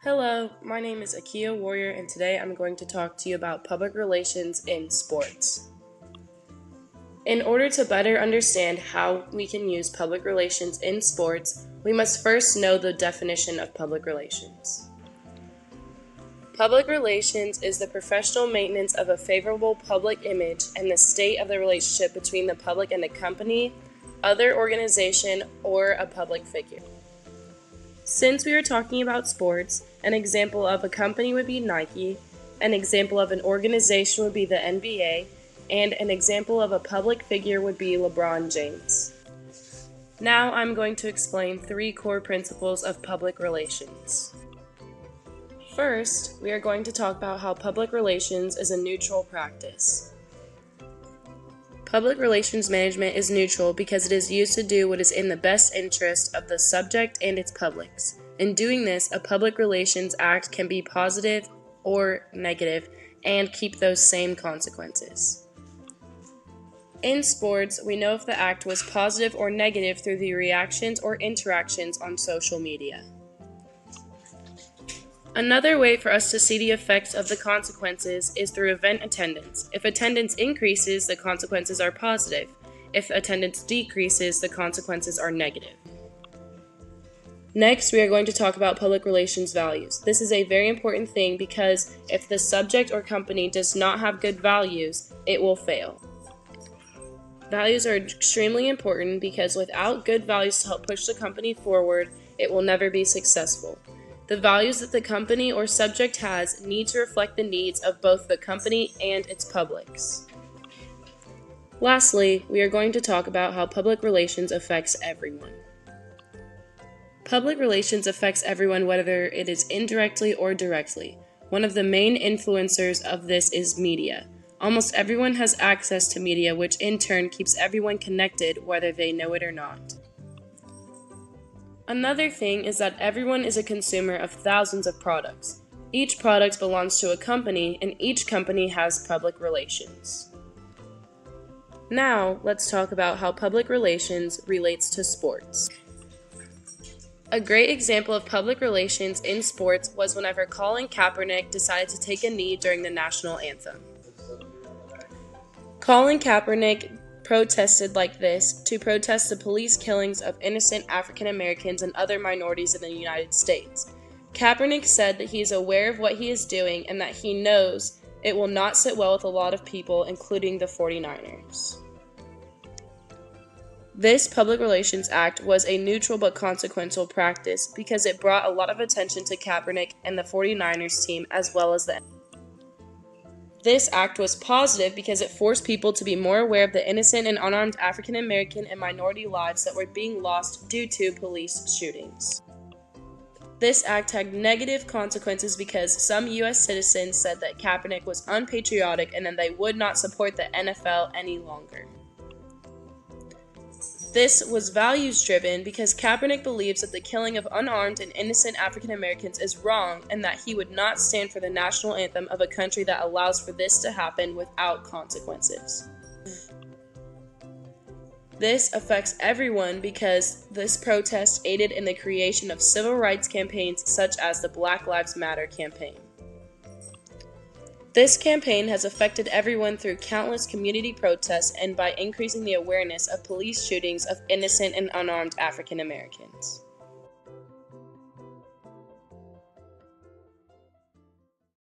Hello, my name is Akia Warrior, and today I'm going to talk to you about public relations in sports. In order to better understand how we can use public relations in sports, we must first know the definition of public relations. Public relations is the professional maintenance of a favorable public image and the state of the relationship between the public and a company, other organization, or a public figure. Since we are talking about sports, an example of a company would be Nike, an example of an organization would be the NBA, and an example of a public figure would be LeBron James. Now I'm going to explain 3 core principles of public relations. First, we are going to talk about how public relations is a neutral practice. Public relations management is neutral because it is used to do what is in the best interest of the subject and its publics. In doing this, a public relations act can be positive or negative and keep those same consequences. In sports, we know if the act was positive or negative through the reactions or interactions on social media. Another way for us to see the effects of the consequences is through event attendance. If attendance increases, the consequences are positive. If attendance decreases, the consequences are negative. Next, we are going to talk about public relations values. This is a very important thing because if the subject or company does not have good values, it will fail. Values are extremely important because without good values to help push the company forward, it will never be successful. The values that the company or subject has need to reflect the needs of both the company and its publics. Lastly, we are going to talk about how public relations affects everyone. Public relations affects everyone whether it is indirectly or directly. One of the main influencers of this is media. Almost everyone has access to media, which in turn keeps everyone connected whether they know it or not. Another thing is that everyone is a consumer of thousands of products. Each product belongs to a company, and each company has public relations. Now, let's talk about how public relations relates to sports. A great example of public relations in sports was whenever Colin Kaepernick decided to take a knee during the national anthem. Colin Kaepernick protested like this to protest the police killings of innocent African Americans and other minorities in the United States. Kaepernick said that he is aware of what he is doing and that he knows it will not sit well with a lot of people, including the 49ers. This Public Relations Act was a neutral but consequential practice because it brought a lot of attention to Kaepernick and the 49ers team as well as the This act was positive because it forced people to be more aware of the innocent and unarmed African American and minority lives that were being lost due to police shootings. This act had negative consequences because some U.S. citizens said that Kaepernick was unpatriotic and that they would not support the NFL any longer. This was values-driven because Kaepernick believes that the killing of unarmed and innocent African Americans is wrong and that he would not stand for the national anthem of a country that allows for this to happen without consequences. This affects everyone because this protest aided in the creation of civil rights campaigns such as the Black Lives Matter campaign. This campaign has affected everyone through countless community protests and by increasing the awareness of police shootings of innocent and unarmed African Americans.